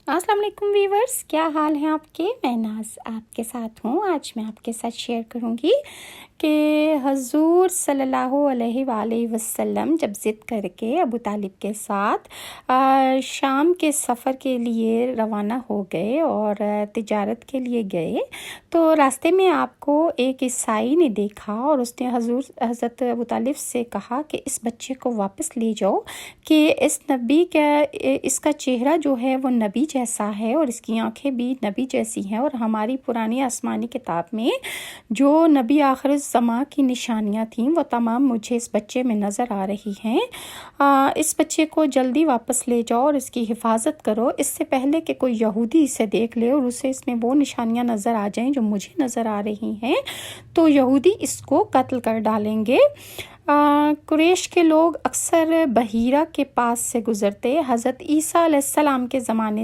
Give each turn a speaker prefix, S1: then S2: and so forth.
S1: السلام علیکم ویورز، کیا حال ہیں آپ کے؟ میں ناز آپ کے ساتھ ہوں۔ آج میں آپ کے ساتھ شیئر کروں گی کہ حضور صلی اللہ علیہ وآلہ وسلم جب ضد کر کے ابو طالب کے ساتھ شام کے سفر کے لیے روانہ ہو گئے اور تجارت کے لیے گئے، تو راستے میں آپ کو ایک عیسائی نے دیکھا اور اس نے حضرت ابو طالب سے کہا کہ اس بچے کو واپس لے جاؤ، کہ اس کا چہرہ جو ہے وہ نبی جیسا ہے اور اس کی آنکھیں بھی نبی جیسی ہیں، اور ہماری پرانی آسمانی کتاب میں جو نبی آخر الزماں کی نشانیاں تھیں وہ تمام مجھے اس بچے میں نظر آ رہی ہیں۔ اس بچے کو جلدی واپس لے جاؤ اور اس کی حفاظت کرو، اس سے پہلے کہ کوئی یہودی اسے دیکھ لے اور اسے اس میں وہ نشانیاں نظر آ جائیں جو مجھے نظر آ رہی ہیں، تو یہودی اس کو قتل کر ڈالیں گے۔ قریش کے لوگ اکثر بحیرہ کے پاس سے گزرتے، حضرت عیسیٰ علیہ السلام کے زمانے